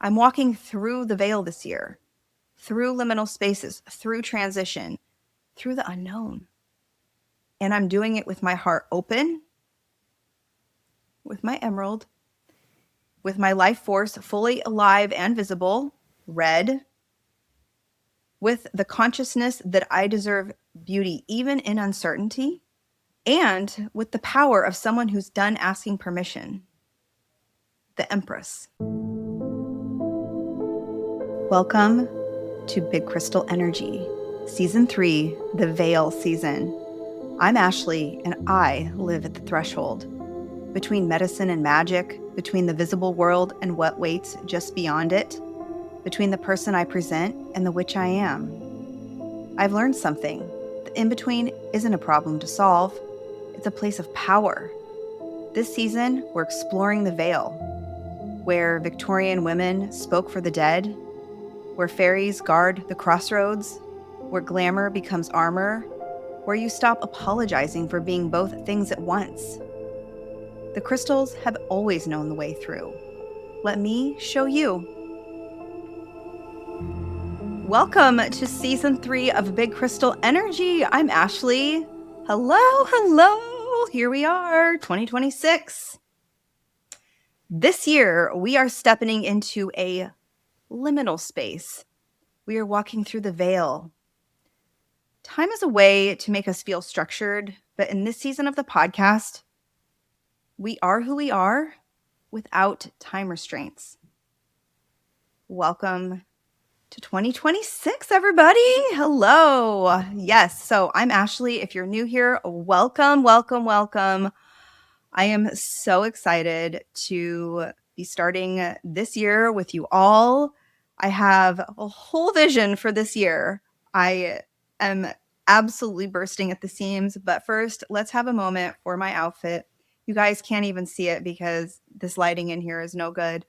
I'm walking through the veil this year, through liminal spaces, through transition, through the unknown. And I'm doing it with my heart open, with my emerald, with my life force fully alive and visible, red, with the consciousness that I deserve beauty even in uncertainty, and with the power of someone who's done asking permission, the Empress. Welcome to Big Crystal Energy, Season 3, the Veil Season. I'm Ashley, and I live at the threshold between medicine and magic, between the visible world and what waits just beyond it, between the person I present and the witch I am. I've learned something. The in-between isn't a problem to solve. It's a place of power. This season, we're exploring the veil, where Victorian women spoke for the dead, where fairies guard the crossroads, where glamour becomes armor, where you stop apologizing for being both things at once. The crystals have always known the way through. Let me show you. Welcome to Season 3 of Big Crystal Energy. I'm Ashley. Hello. Here we are, 2026. This year, we are stepping into a liminal space. We are walking through the veil. Time is a way to make us feel structured, but in this season of the podcast, we are who we are without time restraints. Welcome to 2026, everybody. Hello. Yes, so I'm Ashley. If you're new here, welcome. I am so excited to be starting this year with you all. I have a whole vision for this year. I am absolutely bursting at the seams, but first, let's have a moment for my outfit. You guys can't even see it because this lighting in here is no good,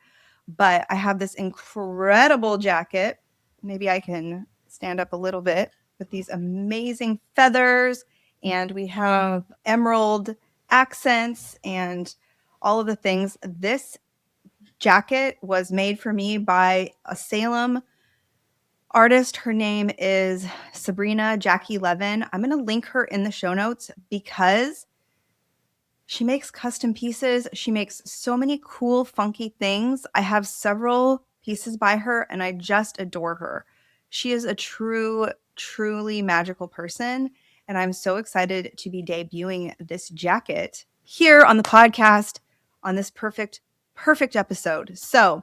but I have this incredible jacket. Maybe I can stand up a little bit with these amazing feathers, and we have emerald accents and all of the things. This jacket was made for me by a Salem artist. Her name is Sabrina Jackie Levin. I'm going to link her in the show notes because she makes custom pieces. She makes so many cool, funky things. I have several pieces by her, and I just adore her. She is a truly magical person, and I'm so excited to be debuting this jacket here on the podcast on this perfect episode. So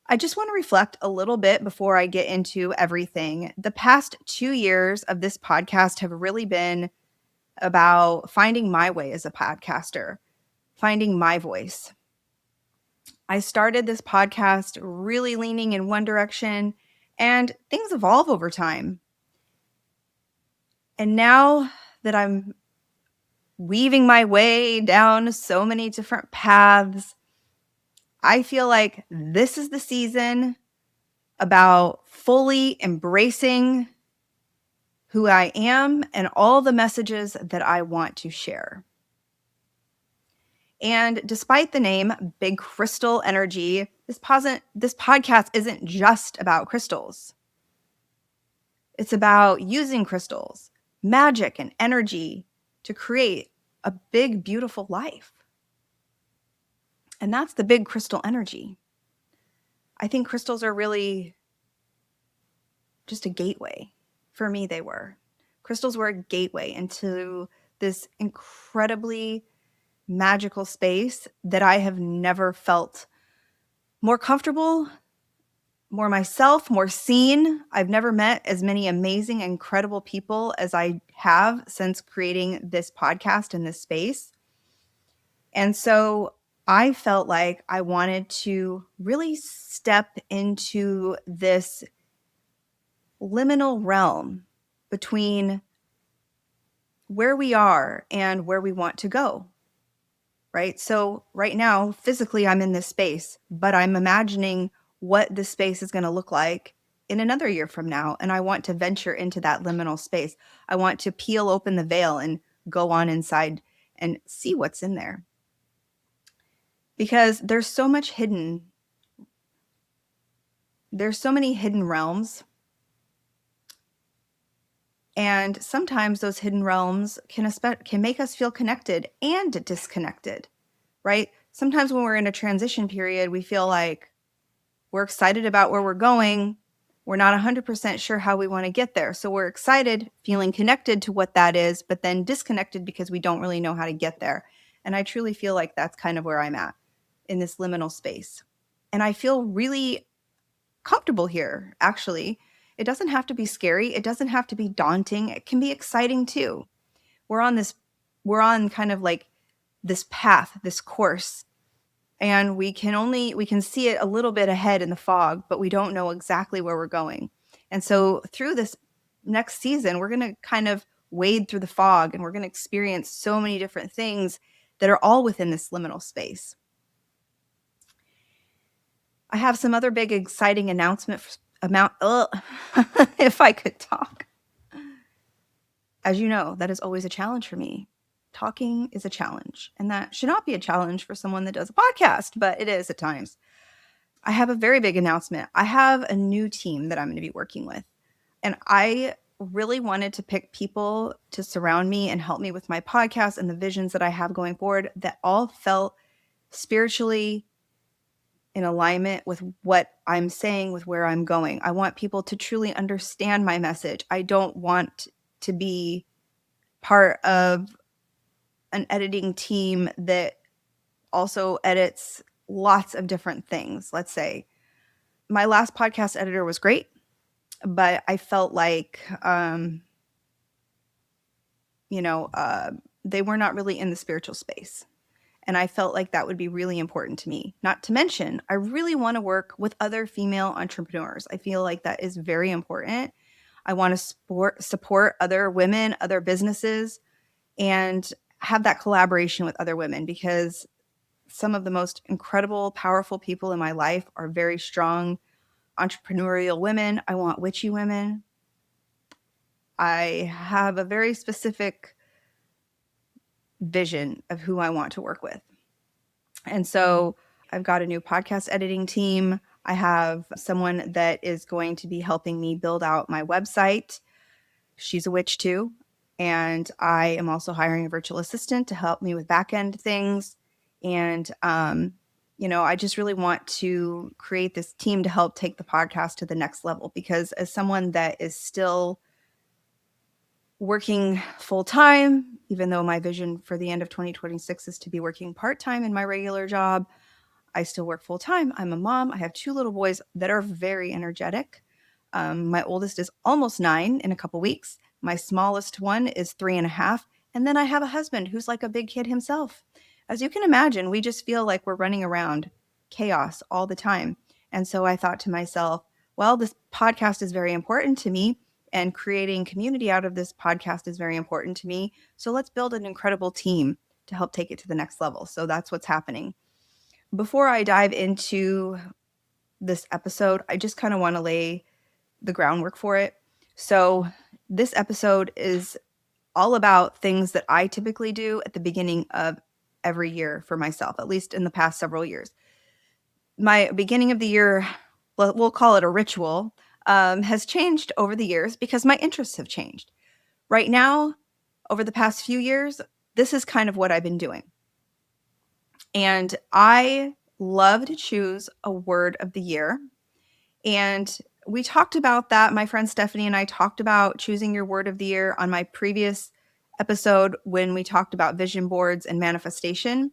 I just want to reflect a little bit before I get into everything. The past 2 years of this podcast have really been about finding my way as a podcaster, finding my voice. I started this podcast really leaning in one direction, and things evolve over time. And now that I'm weaving my way down so many different paths, I feel like this is the season about fully embracing who I am and all the messages that I want to share. And despite the name Big Crystal Energy, this podcast isn't just about crystals. It's about using crystals, magic, and energy to create a big, beautiful life. And that's the big crystal energy. I think crystals are really just a gateway. For me, they were. Crystals were a gateway into this incredibly magical space that I have never felt more comfortable, more myself, more seen. I've never met as many amazing, incredible people as I have since creating this podcast in this space. And so I felt like I wanted to really step into this liminal realm between where we are and where we want to go. Right? So right now, physically, I'm in this space, but I'm imagining what this space is going to look like in another year from now. And I want to venture into that liminal space. I want to peel open the veil and go on inside and see what's in there. Because there's so much hidden there's so many hidden realms. And sometimes those hidden realms can make us feel connected and disconnected, right? Sometimes when we're in a transition period, we feel like we're excited about where we're going. We're not 100% sure how we want to get there. So we're excited, feeling connected to what that is, but then disconnected because we don't really know how to get there. And I truly feel like that's kind of where I'm at in this liminal space. And I feel really comfortable here, actually. It doesn't have to be scary. It doesn't have to be daunting. It can be exciting too. We're on kind of like this path, this course, and we can see it a little bit ahead in the fog, but we don't know exactly where we're going. And so through this next season, we're going to kind of wade through the fog, and we're going to experience so many different things that are all within this liminal space. I have some other big exciting announcements if I could talk. As you know, that is always a challenge for me. Talking is a challenge, and that should not be a challenge for someone that does a podcast, but it is at times. I have a very big announcement. I have a new team that I'm going to be working with, and I really wanted to pick people to surround me and help me with my podcast and the visions that I have going forward that all felt spiritually in alignment with what I'm saying, with where I'm going. I want people to truly understand my message. I don't want to be part of an editing team that also edits lots of different things, let's say. My last podcast editor was great, but I felt like, they were not really in the spiritual space. And I felt like that would be really important to me. Not to mention, I really want to work with other female entrepreneurs. I feel like that is very important. I want to support other women, other businesses, and have that collaboration with other women, because some of the most incredible, powerful people in my life are very strong, entrepreneurial women. I want witchy women. I have a very specific vision of who I want to work with. And so I've got a new podcast editing team. I have someone that is going to be helping me build out my website. She's a witch too. And I am also hiring a virtual assistant to help me with back end things. And, I just really want to create this team to help take the podcast to the next level, because as someone that is still working full time, even though my vision for the end of 2026 is to be working part time in my regular job, I still work full time. I'm a mom. I have 2 little boys that are very energetic. My oldest is almost 9 in a couple weeks. My smallest one is 3.5. And then I have a husband who's like a big kid himself. As you can imagine, we just feel like we're running around chaos all the time. And so I thought to myself, well, this podcast is very important to me, and creating community out of this podcast is very important to me. So let's build an incredible team to help take it to the next level. So that's what's happening. Before I dive into this episode, I just kind of want to lay the groundwork for it. So this episode is all about things that I typically do at the beginning of every year for myself, at least in the past several years. My beginning of the year, we'll call it a ritual, has changed over the years because my interests have changed. Right now, over the past few years, this is kind of what I've been doing. And I love to choose a word of the year. And we talked about that. My friend Stephanie and I talked about choosing your word of the year on my previous episode when we talked about vision boards and manifestation.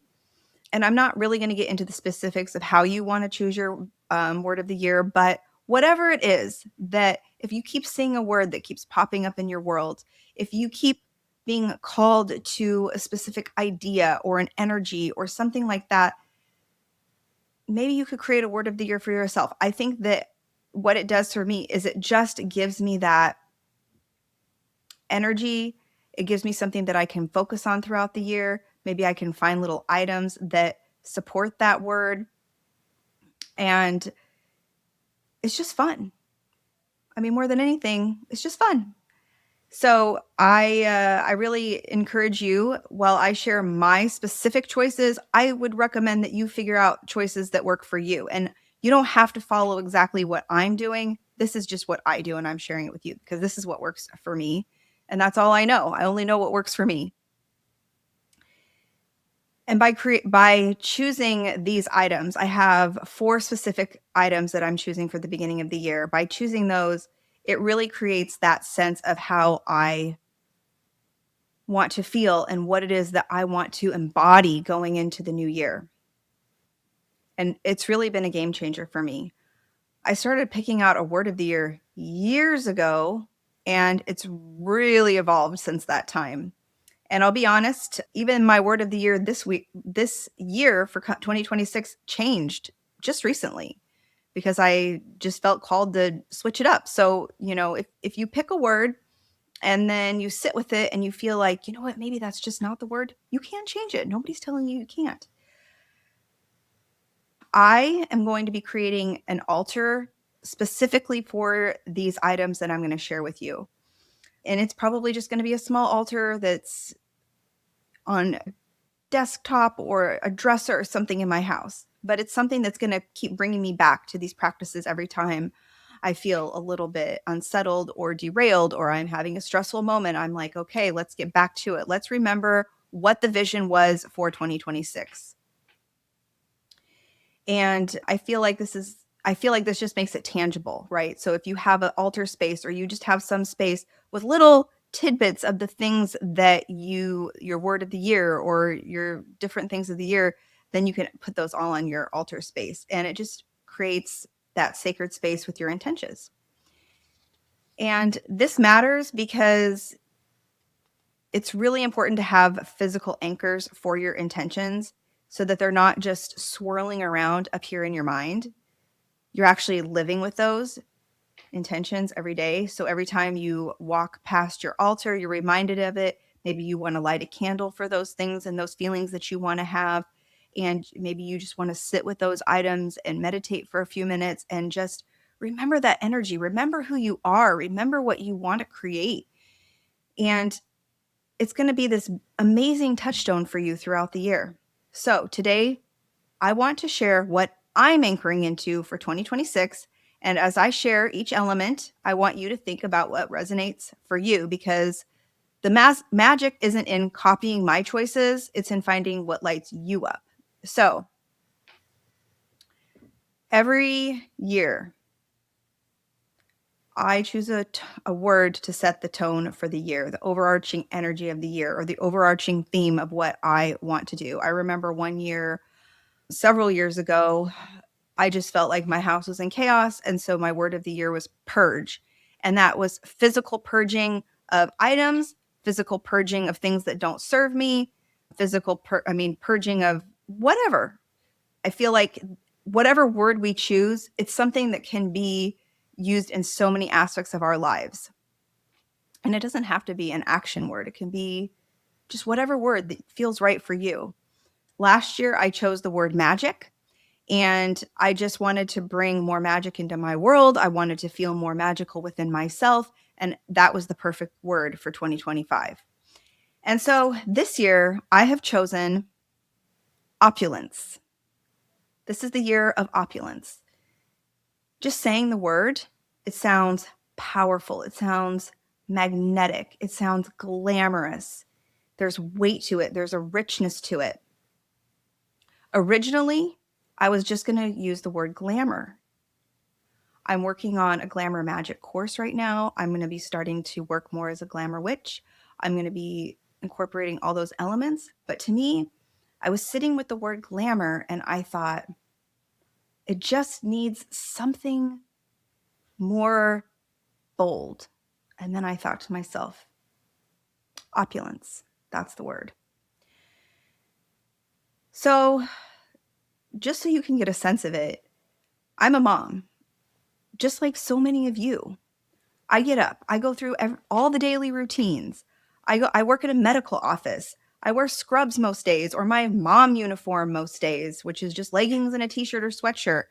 And I'm not really going to get into the specifics of how you want to choose your word of the year, but whatever it is, that if you keep seeing a word that keeps popping up in your world, if you keep being called to a specific idea or an energy or something like that, maybe you could create a word of the year for yourself. I think that what it does for me is it just gives me that energy. It gives me something that I can focus on throughout the year. Maybe I can find little items that support that word. And it's just fun. I mean, more than anything, it's just fun. So I really encourage you, while I share my specific choices, I would recommend that you figure out choices that work for you. And You don't have to follow exactly what I'm doing. This is just what I do, and I'm sharing it with you because this is what works for me. And that's all I know. I only know what works for me. And by choosing these items, I have 4 specific items that I'm choosing for the beginning of the year. By choosing those, it really creates that sense of how I want to feel and what it is that I want to embody going into the new year. And it's really been a game changer for me. I started picking out a word of the year years ago, and it's really evolved since that time. And I'll be honest, even my word of the year this year for 2026 changed just recently because I just felt called to switch it up. So, if you pick a word and then you sit with it and you feel like, you know what, maybe that's just not the word, you can change it. Nobody's telling you can't. I am going to be creating an altar specifically for these items that I'm going to share with you. And it's probably just going to be a small altar that's on desktop or a dresser or something in my house, but it's something that's going to keep bringing me back to these practices every time I feel a little bit unsettled or derailed, or I'm having a stressful moment. I'm like, okay, let's get back to it. Let's remember what the vision was for 2026. And I feel like this just makes it tangible, right? So if you have an altar space or you just have some space with little tidbits of the things that your word of the year or your different things of the year, then you can put those all on your altar space. And it just creates that sacred space with your intentions. And this matters because it's really important to have physical anchors for your intentions so that they're not just swirling around up here in your mind. You're actually living with those intentions every day. So every time you walk past your altar, you're reminded of it. Maybe you want to light a candle for those things and those feelings that you want to have. And maybe you just want to sit with those items and meditate for a few minutes and just remember that energy. Remember who you are. Remember what you want to create. And it's going to be this amazing touchstone for you throughout the year. So today, I want to share what I'm anchoring into for 2026. And as I share each element, I want you to think about what resonates for you because the magic isn't in copying my choices, it's in finding what lights you up. So every year, I choose a word to set the tone for the year, the overarching energy of the year, or the overarching theme of what I want to do. I remember one year, several years ago, I just felt like my house was in chaos. And so my word of the year was purge. And that was physical purging of items, physical purging of things that don't serve me, purging of whatever. I feel like whatever word we choose, it's something that can be used in so many aspects of our lives. And it doesn't have to be an action word. It can be just whatever word that feels right for you. Last year, I chose the word magic. And I just wanted to bring more magic into my world. I wanted to feel more magical within myself. And that was the perfect word for 2025. And so this year, I have chosen opulence. This is the year of opulence. Just saying the word, it sounds powerful. It sounds magnetic. It sounds glamorous. There's weight to it. There's a richness to it. Originally, I was just going to use the word glamour. I'm working on a glamour magic course right now. I'm going to be starting to work more as a glamour witch. I'm going to be incorporating all those elements. But to me, I was sitting with the word glamour and I thought, it just needs something more bold. And then I thought to myself, opulence, that's the word. So just so you can get a sense of it, I'm a mom, just like so many of you. I get up, I go through all the daily routines. I work at a medical office. I wear scrubs most days or my mom uniform most days, which is just leggings and a t-shirt or sweatshirt.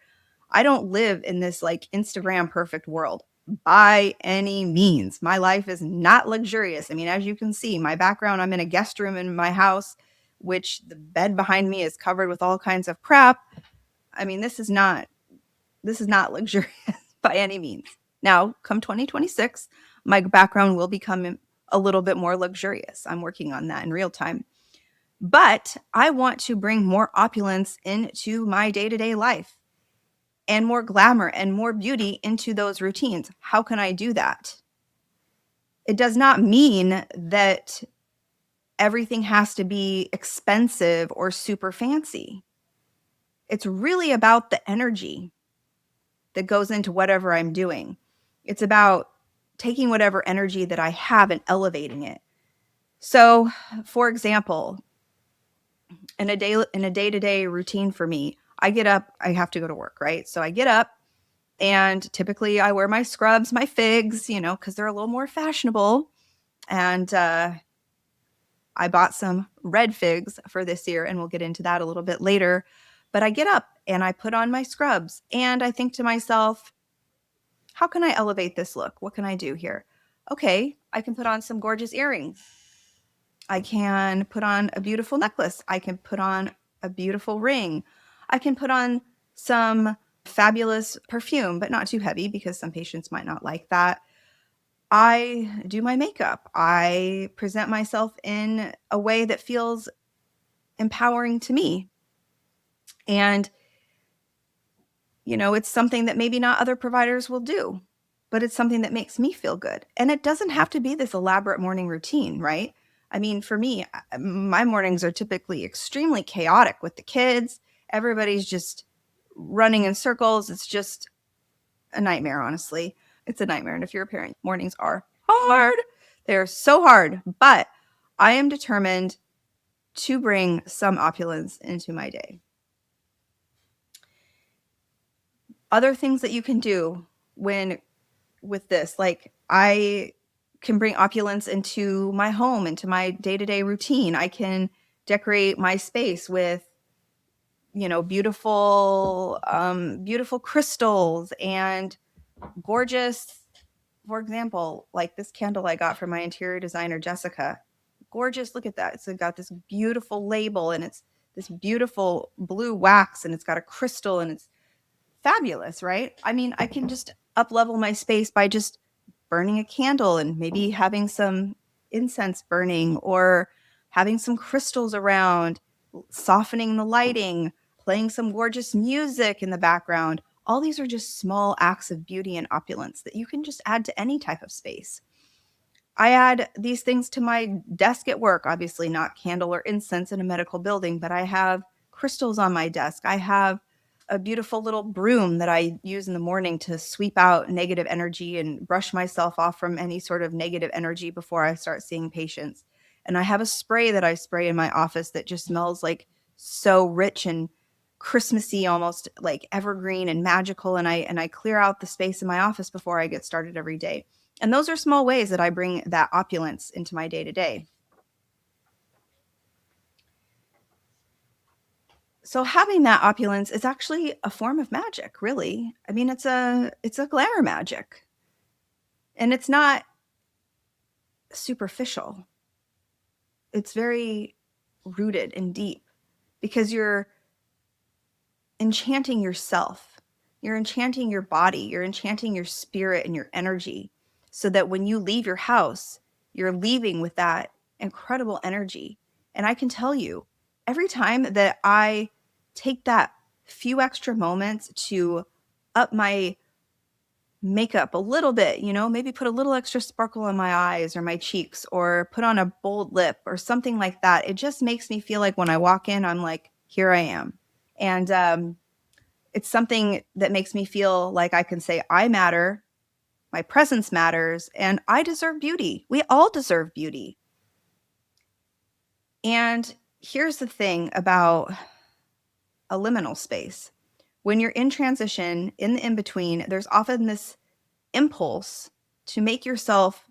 I don't live in this like Instagram perfect world by any means. My life is not luxurious. I mean, as you can see, my background, I'm in a guest room in my house, which the bed behind me is covered with all kinds of crap. I mean, this is not This is not luxurious by any means. Now, come 2026, my background will become a little bit more luxurious. I'm working on that in real time. But I want to bring more opulence into my day-to-day life and more glamour and more beauty into those routines. How can I do that? It does not mean that everything has to be expensive or super fancy. It's really about the energy that goes into whatever I'm doing. It's about taking whatever energy that I have and elevating it. So, for example, in a day-to-day routine for me, I get up, I have to go to work, right? So I get up and typically I wear my scrubs, my figs, because they're a little more fashionable. And I bought some red figs for this year, and we'll get into that a little bit later. But I get up and I put on my scrubs and I think to myself, how can I elevate this look? What can I do here? Okay, I can put on some gorgeous earrings. I can put on a beautiful necklace. I can put on a beautiful ring. I can put on some fabulous perfume, but not too heavy because some patients might not like that. I do my makeup. I present myself in a way that feels empowering to me. And, it's something that maybe not other providers will do, but it's something that makes me feel good. And it doesn't have to be this elaborate morning routine, right? I mean, for me, my mornings are typically extremely chaotic with the kids. Everybody's just running in circles. It's just a nightmare, honestly. It's a nightmare. And if you're a parent, mornings are hard. They're so hard. But I am determined to bring some opulence into my day. Other things that you can do with this, like I can bring opulence into my home, into my day-to-day routine. I can decorate my space with, beautiful crystals and gorgeous, for example, like this candle I got from my interior designer, Jessica. Gorgeous. Look at that. It's got this beautiful label and it's this beautiful blue wax and it's got a crystal and it's fabulous, right? I mean, I can just up level my space by just burning a candle and maybe having some incense burning or having some crystals around, softening the lighting, playing some gorgeous music in the background. All these are just small acts of beauty and opulence that you can just add to any type of space. I add these things to my desk at work, obviously not candle or incense in a medical building, but I have crystals on my desk. I have a beautiful little broom that I use in the morning to sweep out negative energy and brush myself off from any sort of negative energy before I start seeing patients. And I have a spray that I spray in my office that just smells like so rich and Christmassy, almost like evergreen and magical. And I clear out the space in my office before I get started every day. And those are small ways that I bring that opulence into my day to day. So having that opulence is actually a form of magic, really. I mean, it's a glamour magic. And it's not superficial. It's very rooted and deep because you're enchanting yourself. You're enchanting your body, you're enchanting your spirit and your energy so that when you leave your house, you're leaving with that incredible energy. And I can tell you, every time that I take that few extra moments to up my makeup a little bit, maybe put a little extra sparkle in my eyes or my cheeks or put on a bold lip or something like that, it just makes me feel like when I walk in, I'm like, here I am. And it's something that makes me feel like I can say, I matter, my presence matters, and I deserve beauty. We all deserve beauty. And here's the thing about a liminal space. When you're in transition, in the in-between, there's often this impulse to make yourself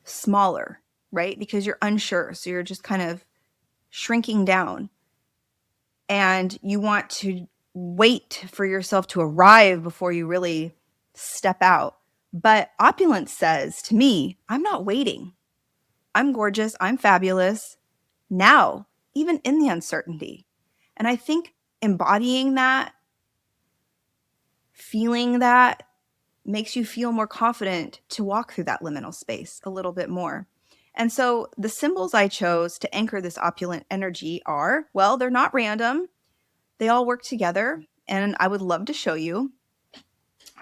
smaller, right? Because you're unsure. So you're just kind of shrinking down. And you want to wait for yourself to arrive before you really step out. But opulence says to me, I'm not waiting. I'm gorgeous. I'm fabulous now, even in the uncertainty. And I think embodying that feeling that makes you feel more confident to walk through that liminal space a little bit more. And so the symbols I chose to anchor this opulent energy are, well, they're not random. They all work together, and I would love to show you.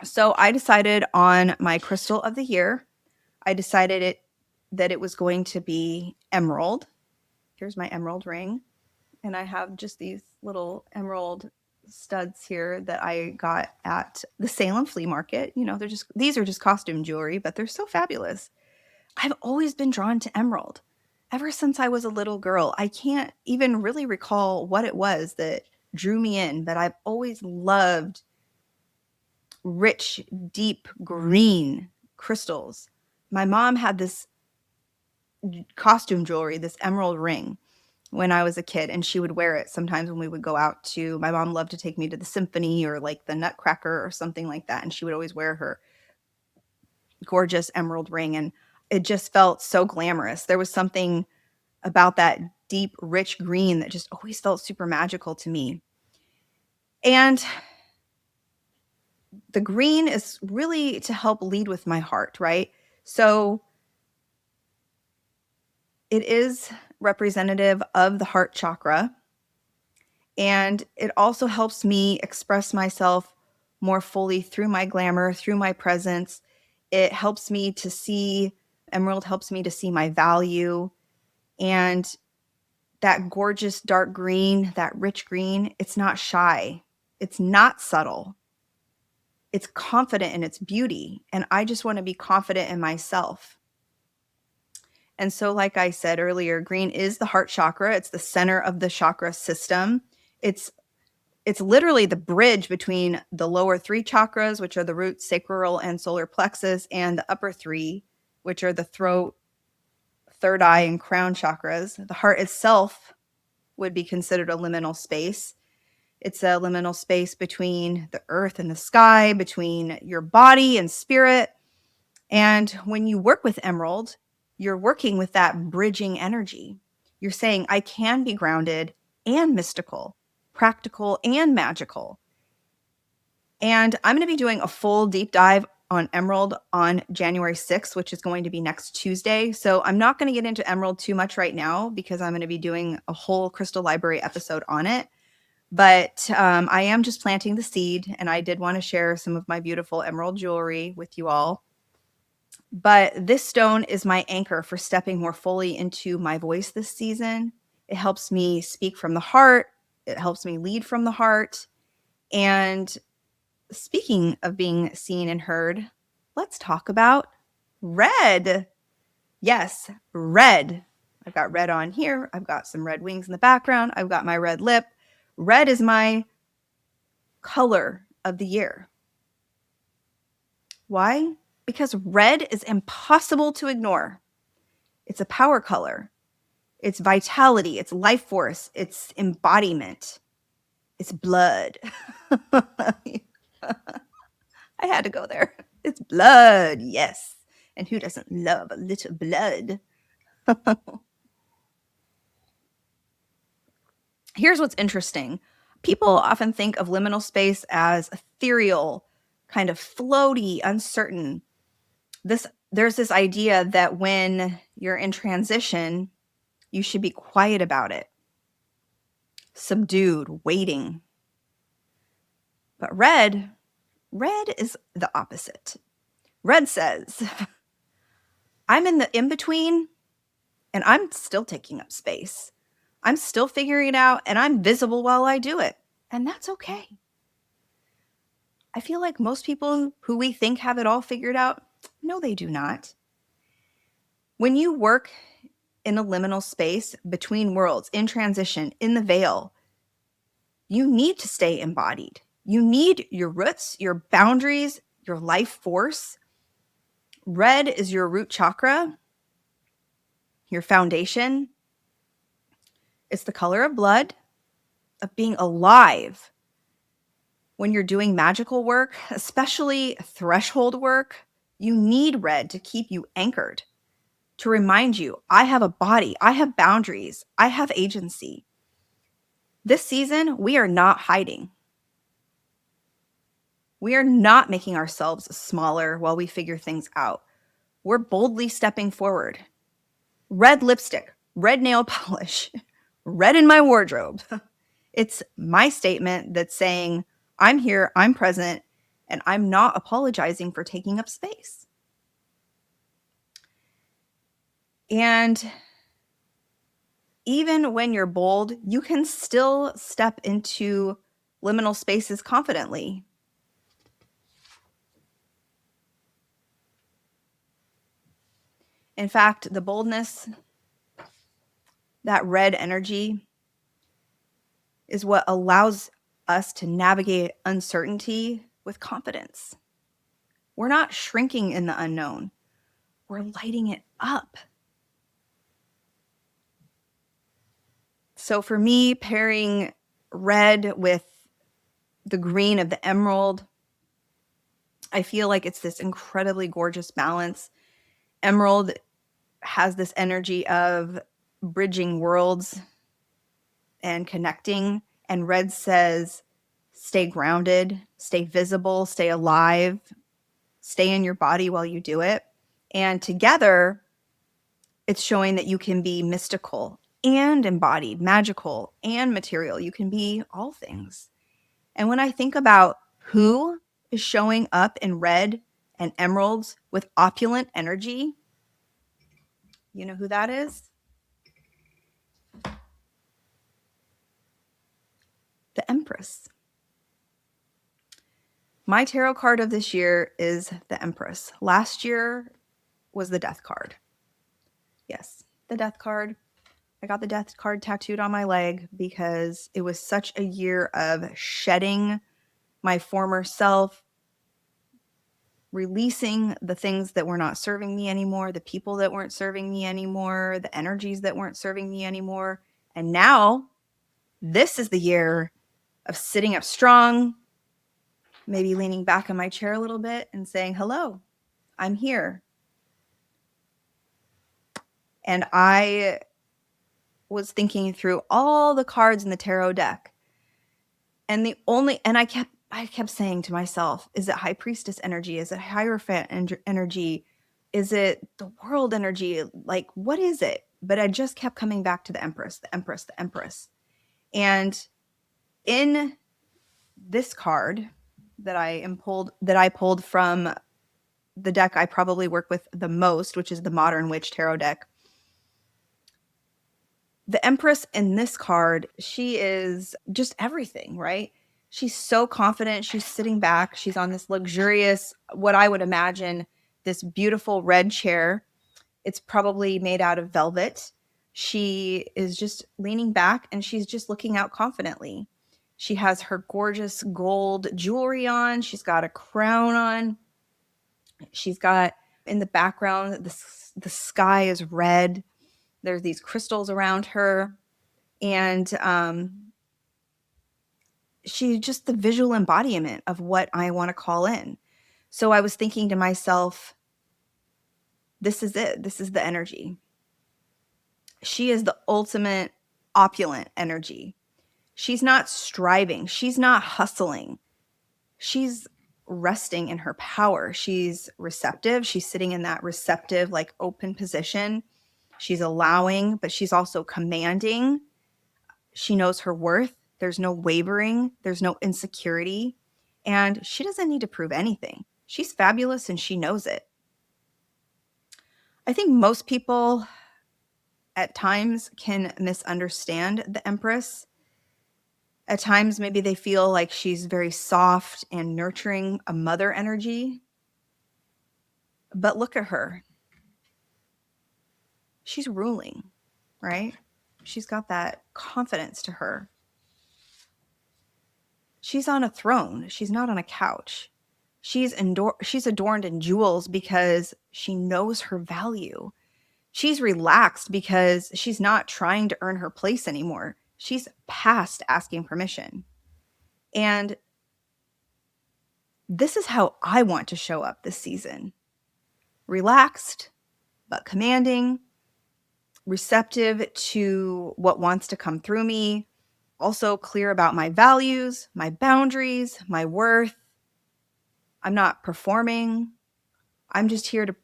So I decided on my crystal of the year. I decided that it was going to be emerald. Here's my emerald ring. And I have just these little emerald studs here that I got at the Salem flea market. You know, these are just costume jewelry, but they're so fabulous. I've always been drawn to emerald ever since I was a little girl. I can't even really recall what it was that drew me in, but I've always loved rich, deep green crystals. My mom had this costume jewelry, this emerald ring, when I was a kid, and she would wear it sometimes when we would go out to, my mom loved to take me to the symphony or like the Nutcracker or something like that, and she would always wear her gorgeous emerald ring, and it just felt so glamorous. There was something about that deep, rich green that just always felt super magical to me. And the green is really to help lead with my heart, right? So it is representative of the heart chakra. And it also helps me express myself more fully through my glamour, through my presence. It helps me to see, emerald helps me to see my value. And that gorgeous dark green, that rich green, it's not shy. It's not subtle. It's confident in its beauty. And I just want to be confident in myself. And so, like I said earlier, green is the heart chakra. It's the center of the chakra system. It's literally the bridge between the lower three chakras, which are the root, sacral, and solar plexus, and the upper three, which are the throat, third eye, and crown chakras. The heart itself would be considered a liminal space. It's a liminal space between the earth and the sky, between your body and spirit. And when you work with emerald, you're working with that bridging energy. You're saying, I can be grounded and mystical, practical and magical. And I'm going to be doing a full deep dive on emerald on January 6th, which is going to be next Tuesday. So I'm not going to get into emerald too much right now because I'm going to be doing a whole crystal library episode on it. But I am just planting the seed, and I did want to share some of my beautiful emerald jewelry with you all. But this stone is my anchor for stepping more fully into my voice this season. It helps me speak from the heart. It helps me lead from the heart. And speaking of being seen and heard, let's talk about red. Yes, red. I've got red on here. I've got some red wings in the background. I've got my red lip. Red is my color of the year. Why? Because red is impossible to ignore. It's a power color. It's vitality. It's life force. It's embodiment. It's blood. I had to go there. It's blood. Yes. And who doesn't love a little blood? Here's what's interesting. People often think of liminal space as ethereal, kind of floaty, uncertain. There's this idea that when you're in transition, you should be quiet about it, subdued, waiting. But red is the opposite. Red says, I'm in the in-between and I'm still taking up space. I'm still figuring it out and I'm visible while I do it. And that's okay. I feel like most people who we think have it all figured out, no, they do not. When you work in a liminal space between worlds, in transition, in the veil, you need to stay embodied. You need your roots, your boundaries, your life force. Red is your root chakra, your foundation. It's the color of blood, of being alive. When you're doing magical work, especially threshold work, you need red to keep you anchored, to remind you, I have a body, I have boundaries, I have agency. This season, we are not hiding. We are not making ourselves smaller while we figure things out. We're boldly stepping forward. Red lipstick, red nail polish, red in my wardrobe. It's my statement that's saying, I'm here, I'm present, and I'm not apologizing for taking up space. And even when you're bold, you can still step into liminal spaces confidently. In fact, the boldness, that red energy, is what allows us to navigate uncertainty with confidence. We're not shrinking in the unknown. We're lighting it up. So for me, pairing red with the green of the emerald, I feel like it's this incredibly gorgeous balance. Emerald has this energy of bridging worlds and connecting, and red says, stay grounded, stay visible, stay alive, stay in your body while you do it. And together, it's showing that you can be mystical and embodied, magical and material. You can be all things. And when I think about who is showing up in red and emeralds with opulent energy, you know who that is? The Empress. My tarot card of this year is the Empress. Last year was the Death card. Yes, the Death card. I got the Death card tattooed on my leg because it was such a year of shedding my former self, releasing the things that were not serving me anymore, the people that weren't serving me anymore, the energies that weren't serving me anymore. And now, this is the year of sitting up strong, maybe leaning back in my chair a little bit and saying, hello, I'm here. And I was thinking through all the cards in the tarot deck. And I kept saying to myself, is it High Priestess energy? Is it Hierophant energy? Is it the world energy? Like, what is it? But I just kept coming back to the Empress, the Empress, the Empress. And in this card that I pulled from the deck I probably work with the most, which is the Modern Witch Tarot deck, the Empress in this card, she is just everything, right? She's so confident. She's sitting back. She's on this luxurious, what I would imagine, this beautiful red chair. It's probably made out of velvet. She is just leaning back and she's just looking out confidently. She has her gorgeous gold jewelry on. She's got a crown on. She's got in the background, the sky is red. There's these crystals around her. And she's just the visual embodiment of what I want to call in. So I was thinking to myself, this is it. This is the energy. She is the ultimate opulent energy. She's not striving. She's not hustling. She's resting in her power. She's receptive. She's sitting in that receptive, like open position. She's allowing, but she's also commanding. She knows her worth. There's no wavering. There's no insecurity. And she doesn't need to prove anything. She's fabulous and she knows it. I think most people at times can misunderstand the Empress. At times, maybe they feel like she's very soft and nurturing, a mother energy. But look at her. She's ruling, right? She's got that confidence to her. She's on a throne. She's not on a couch. She's adorned in jewels because she knows her value. She's relaxed because she's not trying to earn her place anymore. She's past asking permission. And this is how I want to show up this season. Relaxed, but commanding, receptive to what wants to come through me, also clear about my values, my boundaries, my worth, I'm not performing. I'm just here to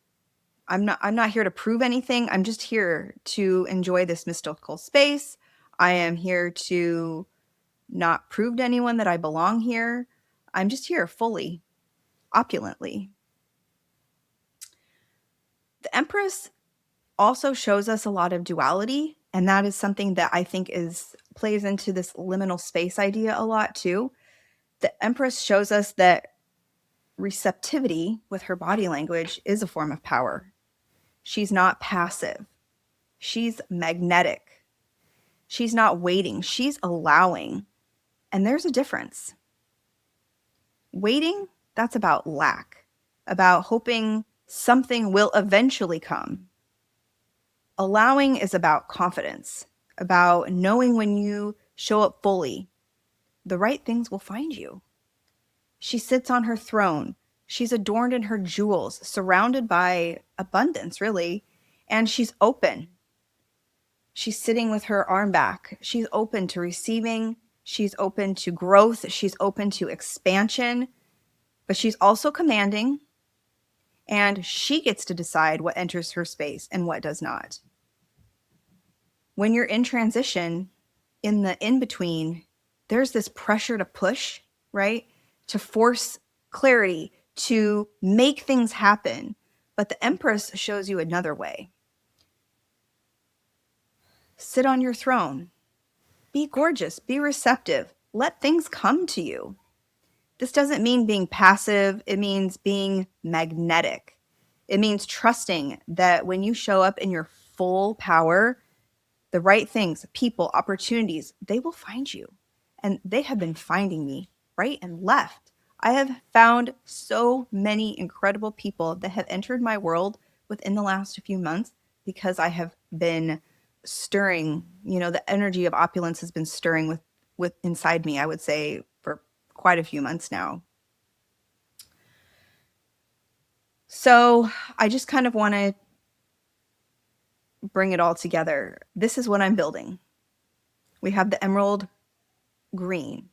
I'm not here to prove anything. I'm just here to enjoy this mystical space. I am here to not prove to anyone that I belong here. I'm just here fully, opulently. The Empress also shows us a lot of duality, and that is something that I think is plays into this liminal space idea a lot too. The Empress shows us that receptivity with her body language is a form of power. She's not passive. She's magnetic. She's not waiting. She's allowing. And there's a difference. Waiting, that's about lack, about hoping something will eventually come. Allowing is about confidence, about knowing when you show up fully, the right things will find you. She sits on her throne. She's adorned in her jewels, surrounded by abundance, really, and she's open. She's sitting with her arm back. She's open to receiving. She's open to growth. She's open to expansion, but she's also commanding, and she gets to decide what enters her space and what does not. When you're in transition, in the in-between, there's this pressure to push, right? To force clarity, to make things happen. But the Empress shows you another way. Sit on your throne. Be gorgeous. Be receptive. Let things come to you. This doesn't mean being passive. It means being magnetic. It means trusting that when you show up in your full power, the right things, people, opportunities, they will find you. And they have been finding me right and left. I have found so many incredible people that have entered my world within the last few months because I have been stirring, the energy of opulence has been stirring with inside me, I would say, for quite a few months now. So I just kind of want to bring it all together. This is what I'm building. We have the emerald green,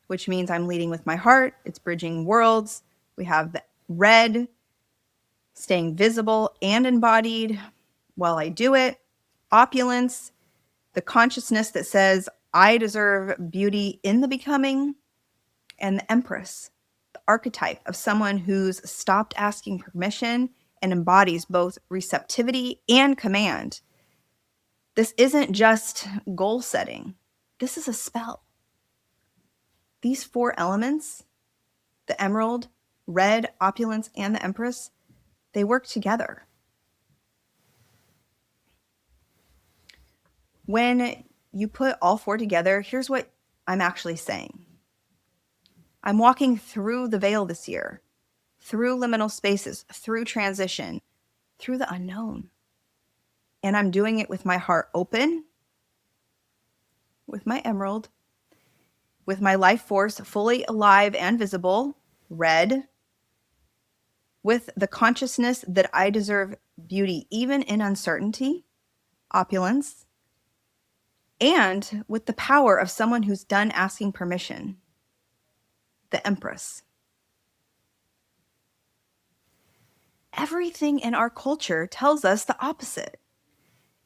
which means I'm leading with my heart. It's bridging worlds. We have the red, staying visible and embodied while I do it. Opulence, the consciousness that says I deserve beauty in the becoming. And the Empress, the archetype of someone who's stopped asking permission and embodies both receptivity and command. This isn't just goal setting. This is a spell. These 4 elements, the emerald, red, opulence, and the Empress, they work together. When you put all 4 together, here's what I'm actually saying. I'm walking through the veil this year, through liminal spaces, through transition, through the unknown. And I'm doing it with my heart open, with my emerald, with my life force fully alive and visible, red, with the consciousness that I deserve beauty even in uncertainty, opulence, and with the power of someone who's done asking permission, the Empress. Everything in our culture tells us the opposite.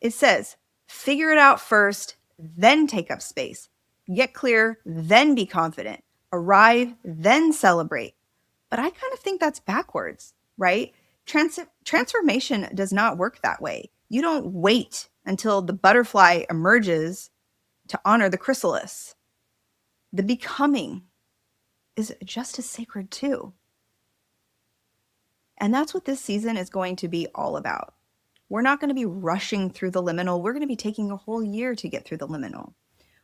It says, figure it out first, then take up space. Get clear, then be confident. Arrive, then celebrate. But I kind of think that's backwards, right? Transformation does not work that way. You don't wait until the butterfly emerges to honor the chrysalis. The becoming is just as sacred too. And that's what this season is going to be all about. We're not going to be rushing through the liminal. We're going to be taking a whole year to get through the liminal.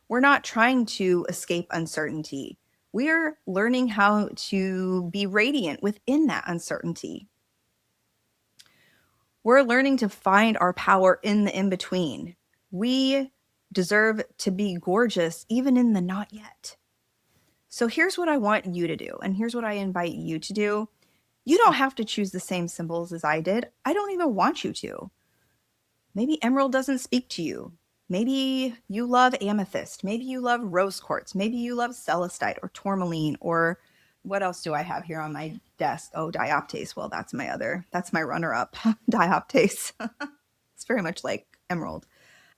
We're not trying to escape uncertainty. We are learning how to be radiant within that uncertainty. We're learning to find our power in the in-between. We deserve to be gorgeous even in the not yet. So here's what I want you to do, and here's what I invite you to do. You don't have to choose the same symbols as I did. I don't even want you to. Maybe emerald doesn't speak to you. Maybe you love amethyst. Maybe you love rose quartz. Maybe you love celestite or tourmaline, or what else do I have here on my desk. Oh, dioptase. Well, that's my runner-up, dioptase. It's very much like emerald.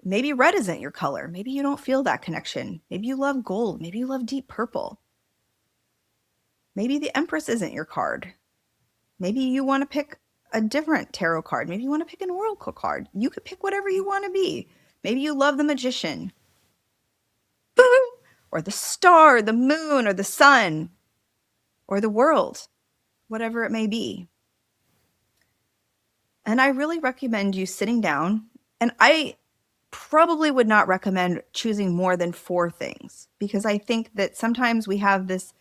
Maybe red isn't your color. Maybe you don't feel that connection. Maybe you love gold. Maybe you love deep purple. Maybe the Empress isn't your card. Maybe you want to pick a different tarot card. Maybe you want to pick an oracle card. You could pick whatever you want to be. Maybe you love the Magician. Boom! Or the star, the moon, or the sun, or the world, whatever it may be. And I really recommend you sitting down. And I probably would not recommend choosing more than 4 things, because I think that sometimes we have this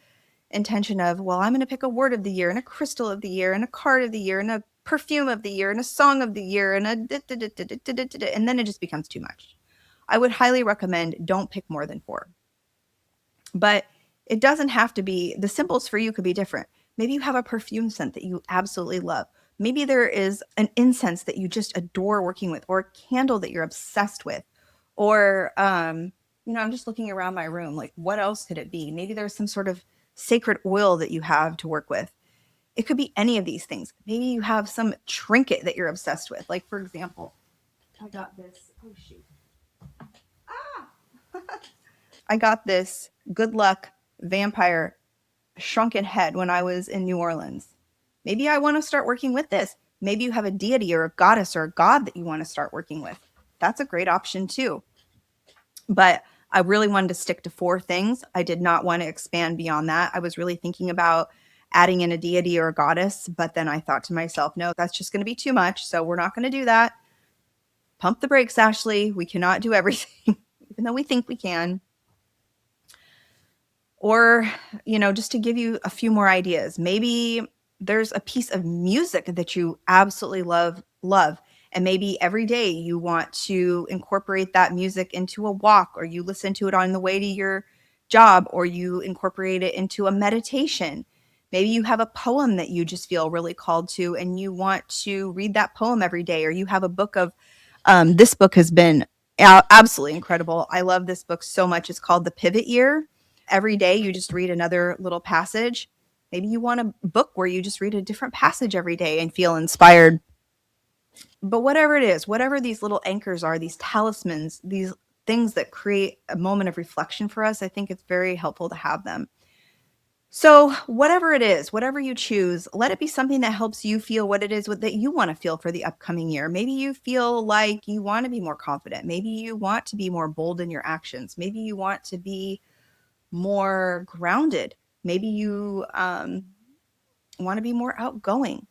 intention of, well, I'm going to pick a word of the year and a crystal of the year and a card of the year and a perfume of the year and a song of the year and and then it just becomes too much. I would highly recommend don't pick more than 4. But it doesn't have to be, the symbols for you could be different. Maybe you have a perfume scent that you absolutely love. Maybe there is an incense that you just adore working with, or a candle that you're obsessed with. Or, I'm just looking around my room, like, what else could it be? Maybe there's some sort of sacred oil that you have to work with. It could be any of these things. Maybe you have some trinket that you're obsessed with. Like, for example, I got this. Oh, shoot. I got this good luck vampire shrunken head when I was in New Orleans. Maybe I want to start working with this. Maybe you have a deity or a goddess or a god that you want to start working with. That's a great option too. But I really wanted to stick to 4 things. I did not want to expand beyond that. I was really thinking about adding in a deity or a goddess, but then I thought to myself, no, that's just going to be too much. So we're not going to do that. Pump the brakes, Ashley. We cannot do everything, even though we think we can. Or, just to give you a few more ideas, maybe there's a piece of music that you absolutely love. And maybe every day you want to incorporate that music into a walk, or you listen to it on the way to your job, or you incorporate it into a meditation. Maybe you have a poem that you just feel really called to, and you want to read that poem every day, or you have a book of, this book has been absolutely incredible. I love this book so much. It's called The Pivot Year. Every day you just read another little passage. Maybe you want a book where you just read a different passage every day and feel inspired. But whatever it is, whatever these little anchors are, these talismans, these things that create a moment of reflection for us, I think it's very helpful to have them. So whatever it is, whatever you choose, let it be something that helps you feel what it is that you want to feel for the upcoming year. Maybe you feel like you want to be more confident. Maybe you want to be more bold in your actions. Maybe you want to be more grounded. Maybe you want to be more outgoing.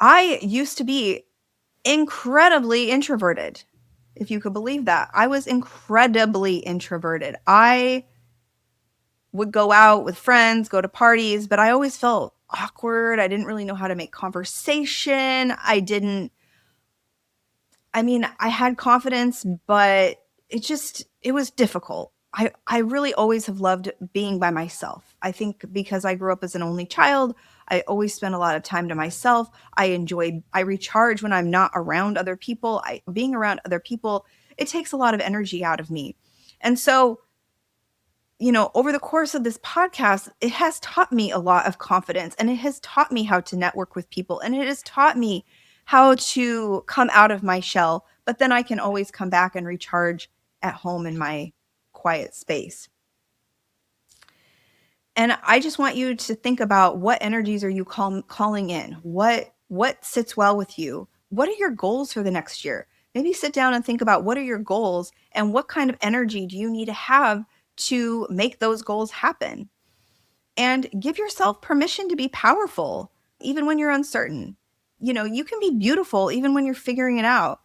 I used to be incredibly introverted, if you could believe that. I was incredibly introverted. I would go out with friends, go to parties, but I always felt awkward. I didn't really know how to make conversation. I had confidence, but it was difficult. I really always have loved being by myself. I think because I grew up as an only child, I always spent a lot of time to myself. I recharge when I'm not around other people. Being around other people, it takes a lot of energy out of me. And so, over the course of this podcast, it has taught me a lot of confidence, and it has taught me how to network with people, and it has taught me how to come out of my shell, but then I can always come back and recharge at home in my quiet space. And I just want you to think about, what energies are you calling in? What sits well with you? What are your goals for the next year? Maybe sit down and think about, what are your goals and what kind of energy do you need to have to make those goals happen? And give yourself permission to be powerful, even when you're uncertain. You can be beautiful even when you're figuring it out.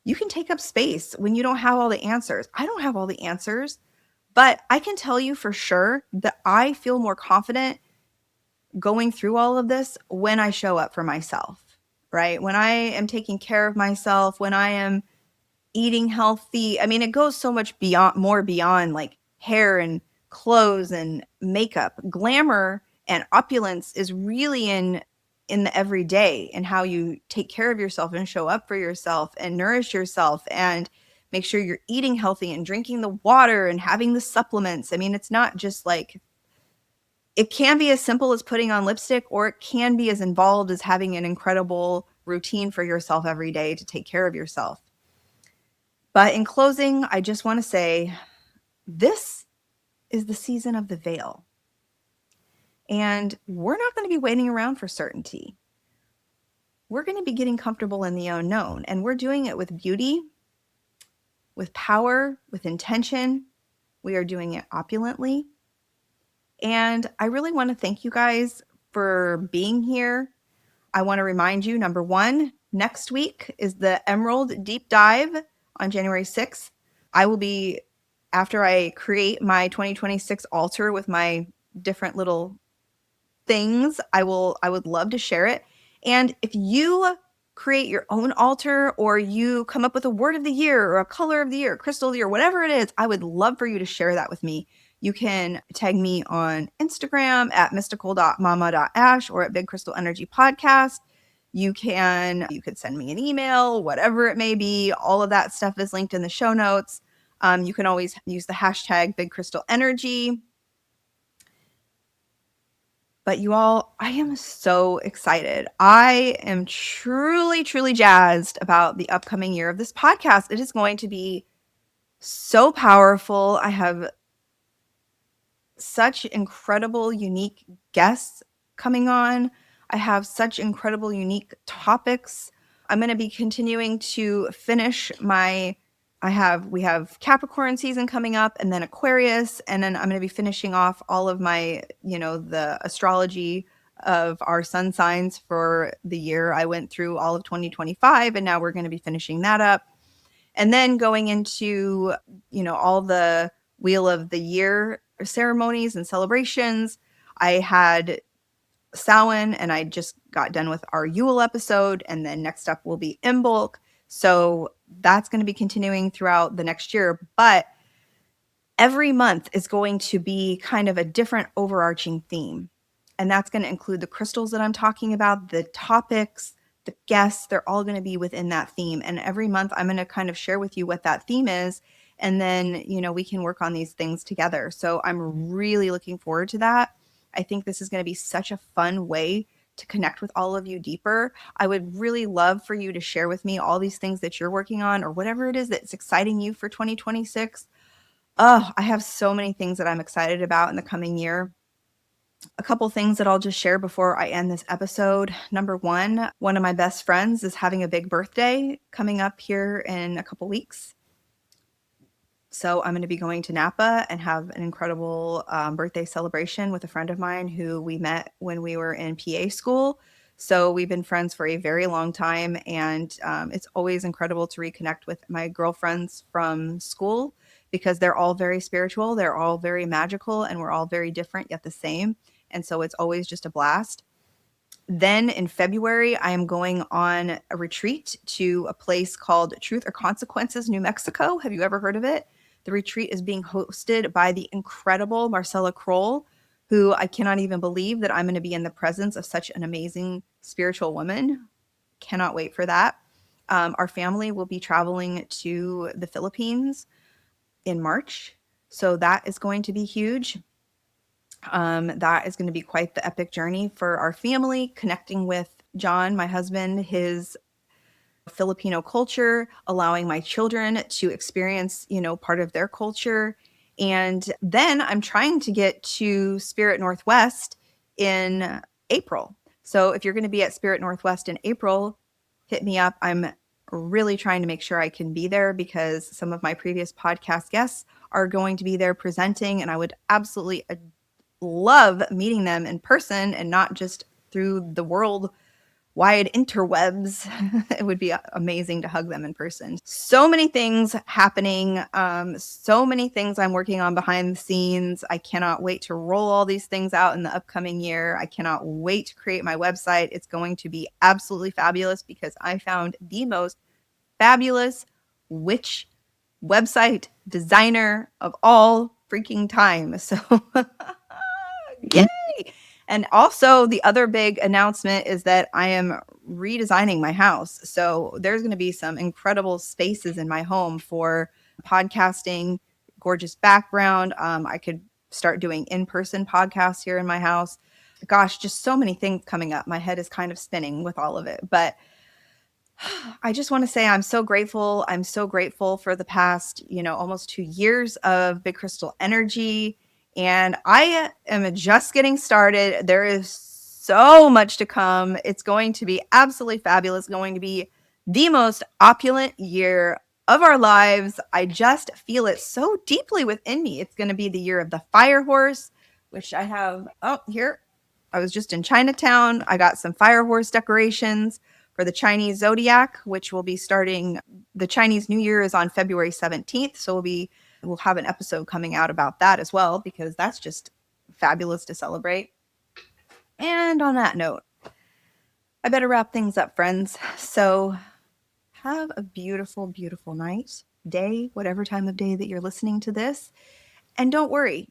You can take up space when you don't have all the answers. I don't have all the answers, but I can tell you for sure that I feel more confident going through all of this when I show up for myself, right? When I am taking care of myself, when I am eating healthy. It goes so much more beyond like hair and clothes and makeup. Glamour and opulence is really in the everyday, and how you take care of yourself and show up for yourself and nourish yourself and make sure you're eating healthy and drinking the water and having the supplements. It's not just like It can be as simple as putting on lipstick, or it can be as involved as having an incredible routine for yourself every day to take care of yourself. But in closing, I just want to say this is the season of the veil. And we're not going to be waiting around for certainty. We're going to be getting comfortable in the unknown. And we're doing it with beauty, with power, with intention. We are doing it opulently. And I really want to thank you guys for being here. I want to remind you, number one, next week is the Emerald Deep Dive on January 6th. I will be, after I create my 2026 altar with my different little things, I would love to share it. And if you create your own altar, or you come up with a word of the year or a color of the year, crystal of the year, whatever it is, I would love for you to share that with me. You can tag me on Instagram at mystical.mama.ash or at Big Crystal Energy Podcast. You could send me an email, whatever it may be. All of that stuff is linked in the show notes. You can always use the hashtag Big Crystal Energy. But you all, I am so excited. I am truly, truly jazzed about the upcoming year of this podcast. It is going to be so powerful. I have such incredible, unique guests coming on. I have such incredible, unique topics. I'm going to be continuing to finish we have Capricorn season coming up, and then Aquarius, and then I'm going to be finishing off all of my, the astrology of our sun signs for the year. I went through all of 2025, and now we're going to be finishing that up. And then going into, all the Wheel of the Year ceremonies and celebrations. I had Samhain, and I just got done with our Yule episode, and then next up will be Imbolc. So that's going to be continuing throughout the next year. But every month is going to be kind of a different overarching theme. And that's going to include the crystals that I'm talking about, the topics, the guests. They're all going to be within that theme. And every month I'm going to kind of share with you what that theme is. And then, we can work on these things together. So I'm really looking forward to that. I think this is going to be such a fun way to connect with all of you deeper. I would really love for you to share with me all these things that you're working on, or whatever it is that's exciting you for 2026. Oh, I have so many things that I'm excited about in the coming year. A couple things that I'll just share before I end this episode. Number one of my best friends is having a big birthday coming up here in a couple weeks. So I'm going to be going to Napa and have an incredible birthday celebration with a friend of mine who we met when we were in PA school. So we've been friends for a very long time, and it's always incredible to reconnect with my girlfriends from school, because they're all very spiritual, they're all very magical, and we're all very different yet the same. And so it's always just a blast. Then in February, I am going on a retreat to a place called Truth or Consequences, New Mexico. Have you ever heard of it? The retreat is being hosted by the incredible Marcella Kroll, who I cannot even believe that I'm going to be in the presence of such an amazing spiritual woman. Cannot wait for that. Our family will be traveling to the Philippines in March. So that is going to be huge. That is going to be quite the epic journey for our family, connecting with John, my husband, his Filipino culture, allowing my children to experience, part of their culture. And then I'm trying to get to Spirit Northwest in April. So if you're going to be at Spirit Northwest in April, hit me up. I'm really trying to make sure I can be there, because some of my previous podcast guests are going to be there presenting, and I would absolutely love meeting them in person and not just through the worldwide interwebs. It would be amazing to hug them in person. So many things happening. So many things I'm working on behind the scenes. I cannot wait to roll all these things out in the upcoming year. I cannot wait to create my website. It's going to be absolutely fabulous, because I found the most fabulous witch website designer of all freaking time. So yay! And also, the other big announcement is that I am redesigning my house. So there's going to be some incredible spaces in my home for podcasting, gorgeous background. I could start doing in-person podcasts here in my house. Gosh, just so many things coming up. My head is kind of spinning with all of it. But I just want to say I'm so grateful. I'm so grateful for the past, almost 2 years of Big Crystal energy. And I am just getting started. There is so much to come. It's going to be absolutely fabulous, going to be the most opulent year of our lives. I just feel it so deeply within me. It's going to be the year of the fire horse, which I have. Oh, here. I was just in Chinatown. I got some fire horse decorations for the Chinese zodiac, which will be starting. The Chinese New Year is on February 17th. So we'll have an episode coming out about that as well, because that's just fabulous to celebrate. And on that note, I better wrap things up, friends. So have a beautiful, beautiful night, day, whatever time of day that you're listening to this. And don't worry,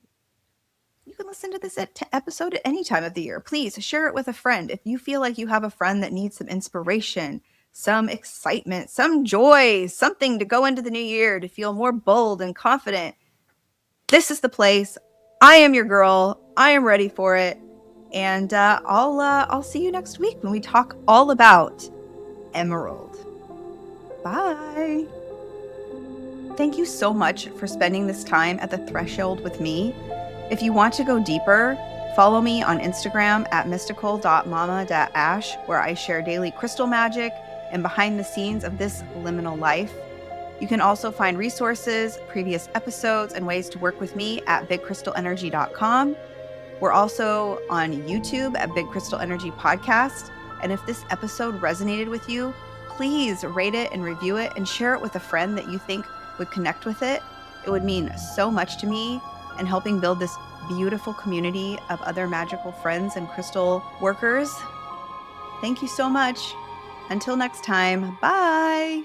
you can listen to this episode at any time of the year. Please share it with a friend. If you feel like you have a friend that needs some inspiration, some excitement, some joy, something to go into the new year to feel more bold and confident, this is the place. I am your girl. I am ready for it. And I'll see you next week when we talk all about Emerald. Bye. Thank you so much for spending this time at the threshold with me. If you want to go deeper, follow me on Instagram at mystical.mama.ash, where I share daily crystal magic and behind the scenes of this liminal life. You can also find resources, previous episodes, and ways to work with me at bigcrystalenergy.com. We're also on YouTube at Big Crystal Energy Podcast. And if this episode resonated with you, please rate it and review it and share it with a friend that you think would connect with it. It would mean so much to me and helping build this beautiful community of other magical friends and crystal workers. Thank you so much. Until next time, bye.